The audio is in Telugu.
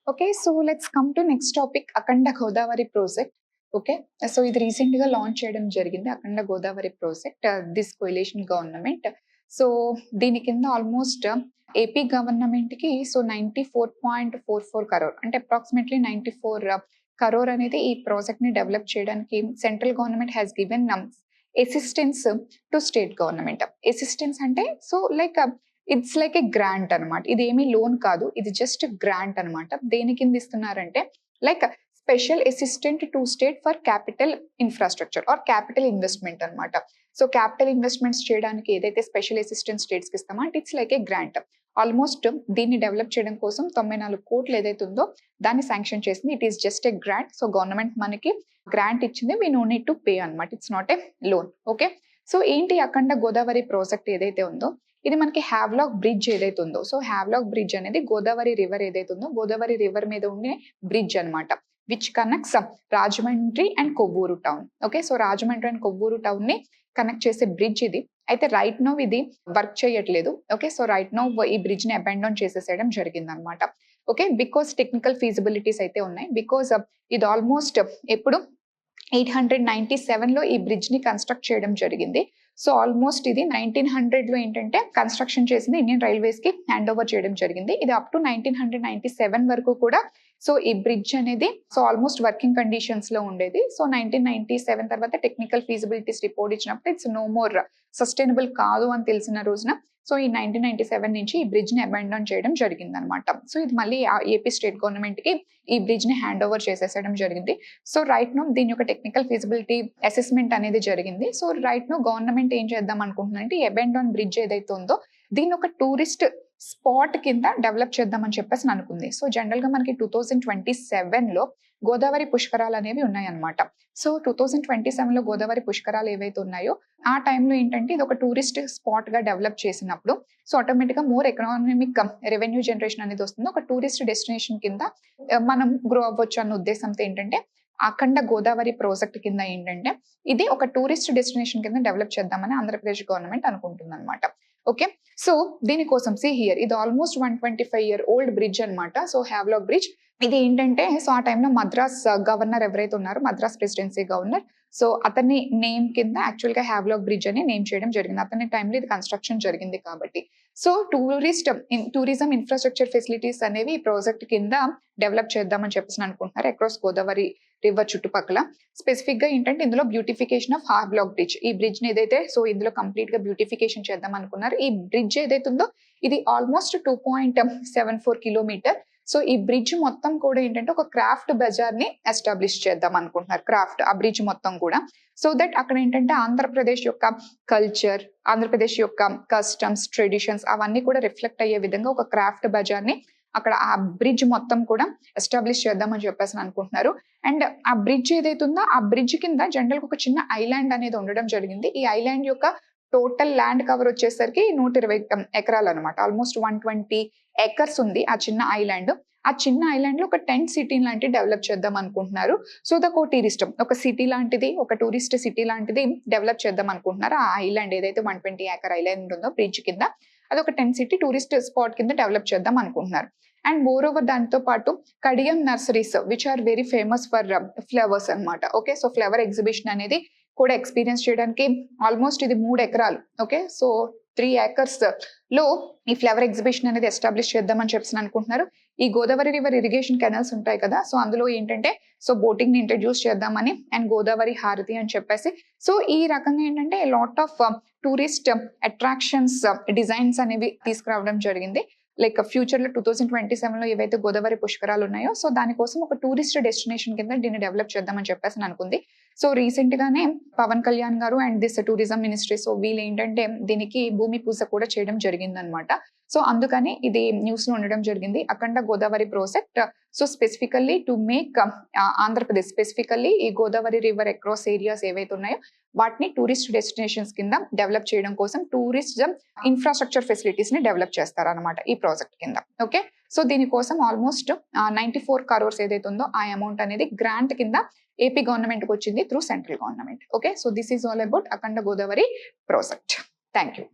Okay, so let's come to next topic, Akanda Godavari project. Okay, so ఇది రీసెంట్ గా లాంచ్ చేయడం జరిగింది Akhanda Godavari project, this coalition government. So దీని కింద ఆల్మోస్ట్ ఏపీ గవర్నమెంట్ కి 94.44 crore అంటే అప్రాక్సిమేట్లీ 94 crore అనేది ఈ ప్రాజెక్ట్ ని డెవలప్ చేయడానికి central government has given assistance to state government. Assistance అంటే so like it's like a grant అనమాట. ఇది ఏమీ లోన్ కాదు, ఇది జస్ట్ గ్రాంట్ అనమాట. దేని కింద ఇస్తున్నారంటే like special assistant to state for capital infrastructure or capital investment అనమాట. సో క్యాపిటల్ ఇన్వెస్ట్మెంట్స్ చేయడానికి ఏదైతే స్పెషల్ అసిస్టెంట్ స్టేట్స్ కి ఇస్తామో అంటే it's like a grant. Almost దీన్ని డెవలప్ చేయడం కోసం 94 కోట్లు ఏదైతే ఉందో దాన్ని శాంక్షన్ చేసింది. It is just a grant. So government మనకి గ్రాంట్ ఇచ్చింది, we no need to pay అనమాట. It's not a loan. Okay, so ఏంటి అఖండ గోదావరి ప్రాజెక్ట్ ఏదైతే ఉందో ఇది మనకి హ్యావ్లాక్ బ్రిడ్జ్ ఏదైతే ఉందో, సో హ్యావ్లాక్ బ్రిడ్జ్ అనేది గోదావరి రివర్ ఏదైతే ఉందో గోదావరి రివర్ మీద ఉండే బ్రిడ్జ్ అనమాట, which connects Rajahmundry and Kovvur town. Okay, so Rajahmundry and Kovvur town ని కనెక్ట్ చేసే బ్రిడ్జ్ ఇది. అయితే రైట్ నో ఇది వర్క్ చేయట్లేదు. ఓకే, సో రైట్ నో ఈ బ్రిడ్జ్ ని అబాండన్ చేసేసేయడం జరిగింది అనమాట. ఓకే, బికాస్ టెక్నికల్ ఫీజిబిలిటీస్ అయితే ఉన్నాయి. బికాస్ ఇది ఆల్మోస్ట్ ఎప్పుడు 897 లో ఈ బ్రిడ్జ్ ని కన్స్ట్రక్ట్ చేయడం జరిగింది. సో ఆల్మోస్ట్ ఇది 1900 లో ఏంటంటే కన్స్ట్రక్షన్ చేసింది ఇండియన్ రైల్వేస్ కి హ్యాండ్ ఓవర్ చేయడం జరిగింది. ఇది అప్ టు 1997 వరకు కూడా సో ఈ బ్రిడ్జ్ అనేది సో ఆల్మోస్ట్ వర్కింగ్ కండిషన్స్ లో ఉండేది. సో 1997 తర్వాత టెక్నికల్ ఫీజిబిలిటీస్ రిపోర్ట్ ఇచ్చినప్పుడు ఇట్స్ నో మోర్ సస్టైనబుల్ కాదు అని తెలిసిన రోజున సో ఈ 1997 నుంచి ఈ బ్రిడ్జ్ ని అబాండన్ చేయడం జరిగింది అనమాట. సో ఇది మళ్ళీ ఏపీ స్టేట్ గవర్నమెంట్ కి ఈ బ్రిడ్జ్ ని హ్యాండ్ ఓవర్ చేసేసడం జరిగింది. సో రైట్ నో దీని యొక్క టెక్నికల్ ఫీజిబిలిటీ అసెస్మెంట్ అనేది జరిగింది. సో రైట్ నో గవర్నమెంట్ ఏం చేద్దాం అనుకుంటుందంటే ఈ అబాండన్ బ్రిడ్జ్ ఏదైతే ఉందో దీని ఒక టూరిస్ట్ స్పాట్ కింద డెవలప్ చేద్దామని చెప్పేసి అనుకుంది. సో జనరల్ గా మనకి 2027 లో గోదావరి పుష్కరాలు అనేవి ఉన్నాయన్నమాట. సో 2027 లో గోదావరి పుష్కరాలు ఏవైతే ఉన్నాయో ఆ టైంలో ఏంటంటే ఇది ఒక టూరిస్ట్ స్పాట్ గా డెవలప్ చేసినప్పుడు సో ఆటోమేటిక్ గా మోర్ ఎకనామిక్ రెవెన్యూ జనరేషన్ అనేది వస్తుంది. ఒక టూరిస్ట్ డెస్టినేషన్ కింద మనం గ్రో అవ్వచ్చు అన్న ఉద్దేశంతో ఏంటంటే అఖండ గోదావరి ప్రాజెక్ట్ కింద ఏంటంటే ఇది ఒక టూరిస్ట్ డెస్టినేషన్ కింద డెవలప్ చేద్దామని ఆంధ్రప్రదేశ్ గవర్నమెంట్ అనుకుంటుంది అనమాట. ఓకే, సో దీనికోసం సి హియర్ ఇది ఆల్మోస్ట్ 125-year old బ్రిడ్జ్ అనమాట. సో హ్యావ్లాక్ బ్రిడ్జ్ ఇది ఏంటంటే సో ఆ టైంలో మద్రాస్ గవర్నర్ ఎవరైతే ఉన్నారో మద్రాస్ ప్రెసిడెన్సీ గవర్నర్ సో అతని నేమ్ కింద యాక్చువల్ గా హ్యావ్లాక్ బ్రిడ్జ్ అని నేమ్ చేయడం జరిగింది. అతని టైంలో ఇది కన్స్ట్రక్షన్ జరిగింది కాబట్టి సో టూరిజం ఇన్ఫ్రాస్ట్రక్చర్ ఫెసిలిటీస్ అనేవి ఈ ప్రాజెక్ట్ కింద డెవలప్ చేద్దామని చెప్పేసి అనుకుంటున్నారు అక్రాస్ గోదావరి రివర్ చుట్టుపక్కల. స్పెసిఫిక్ గా ఏంటంటే ఇందులో బ్యూటిఫికేషన్ ఆఫ్ హ్యావ్లాక్ బ్రిడ్జ్, ఈ బ్రిడ్జ్ ని ఏదైతే సో ఇందులో కంప్లీట్ గా బ్యూటిఫికేషన్ చేద్దాం అనుకున్నారు. ఈ బ్రిడ్జ్ ఏదైతే ఉందో ఇది ఆల్మోస్ట్ 2.74 కిలోమీటర్. సో ఈ బ్రిడ్జ్ మొత్తం కూడా ఏంటంటే ఒక క్రాఫ్ట్ బజార్ ని ఎస్టాబ్లిష్ చేద్దాం అనుకుంటున్నారు. క్రాఫ్ట్ ఆ బ్రిడ్జ్ మొత్తం కూడా సో దట్ అక్కడ ఏంటంటే ఆంధ్రప్రదేశ్ యొక్క కల్చర్, ఆంధ్రప్రదేశ్ యొక్క కస్టమ్స్, ట్రెడిషన్స్ అవన్నీ కూడా రిఫ్లెక్ట్ అయ్యే విధంగా ఒక క్రాఫ్ట్ బజార్ ని అక్కడ ఆ బ్రిడ్జ్ మొత్తం కూడా ఎస్టాబ్లిష్ చేద్దామని చెప్పేసి అనుకుంటున్నారు. అండ్ ఆ బ్రిడ్జ్ ఏదైతే ఉందో ఆ బ్రిడ్జ్ కింద జనరల్ గా ఒక చిన్న ఐలాండ్ అనేది ఉండడం జరిగింది. ఈ ఐలాండ్ యొక్క టోటల్ ల్యాండ్ కవర్ వచ్చేసరికి 120 ఎకరాలు అనమాట. ఆల్మోస్ట్ 120 acres ఉంది ఆ చిన్న ఐలాండ్. ఆ చిన్న ఐలాండ్ లో ఒక టెంట్ సిటీ లాంటిది డెవలప్ చేద్దాం అనుకుంటున్నారు. సో ఒక టూరిస్ట్ ఒక సిటీ లాంటిది ఒక టూరిస్ట్ సిటీ లాంటిది డెవలప్ చేద్దాం అనుకుంటున్నారు. ఆ ఐలాండ్ ఏదైతే 120 acre ఐలాండ్ ఉందో బ్రిడ్జ్ కింద అది ఒక టెంట్ సిటీ టూరిస్ట్ స్పాట్ కింద డెవలప్ చేద్దాం అనుకుంటున్నారు. అండ్ మోర్ ఓవర్ దాంతో పాటు Kadiyam nurseries which are very famous for flowers అనమాట. ఓకే, సో ఫ్లవర్ ఎగ్జిబిషన్ అనేది కూడా ఎక్స్పీరియన్స్ చేయడానికి ఆల్మోస్ట్ ఇది 3 ఎకరాలు. ఓకే, సో 3 acres లో ఈ ఫ్లవర్ ఎగ్జిబిషన్ అనేది ఎస్టాబ్లిష్ చేద్దామని చెప్పేసి అనుకుంటున్నారు. ఈ గోదావరి రివర్ ఇరిగేషన్ కెనాల్స్ ఉంటాయి కదా, సో అందులో ఏంటంటే సో బోటింగ్ ని ఇంట్రడ్యూస్ చేద్దామని అండ్ గోదావరి హారతి అని చెప్పేసి సో ఈ రకంగా ఏంటంటే lot of tourist attractions designs అనేవి తీసుకురావడం జరిగింది. లైక్ ఫ్యూచర్ లో 2027 లో ఏవైతే గోదావరి పుష్కరాలు ఉన్నాయో సో దానికోసం ఒక టూరిస్ట్ డెస్టినేషన్ కింద దీన్ని డెవలప్ చేద్దామని చెప్పేసి అనుకుంది. సో రీసెంట్ గానే పవన్ కళ్యాణ్ గారు and this tourism ministry so వీళ్ళు ఏంటంటే దీనికి భూమి పూజ కూడా చేయడం జరిగింది అనమాట. సో అందుకని ఇది న్యూస్ లో ఉండడం జరిగింది. Akhanda Godavari project so specifically to make Andhra Pradesh specifically ఈ గోదావరి రివర్ అక్రాస్ ఏరియాస్ ఏవైతే ఉన్నాయో వాటిని టూరిస్ట్ డెస్టినేషన్స్ కింద డెవలప్ చేయడం కోసం టూరిజం ఇన్ఫ్రాస్ట్రక్చర్ ఫెసిలిటీస్ ని డెవలప్ చేస్తారనమాట ఈ ప్రాజెక్ట్ కింద. ఓకే, సో దీనికోసం ఆల్మోస్ట్ 94 crores ఏదైతే ఉందో ఆ అమౌంట్ అనేది గ్రాంట్ కింద ఏపీ గవర్నమెంట్ కి వచ్చింది through central government. Okay, so this is all about Akhanda Godavari project. Thank you.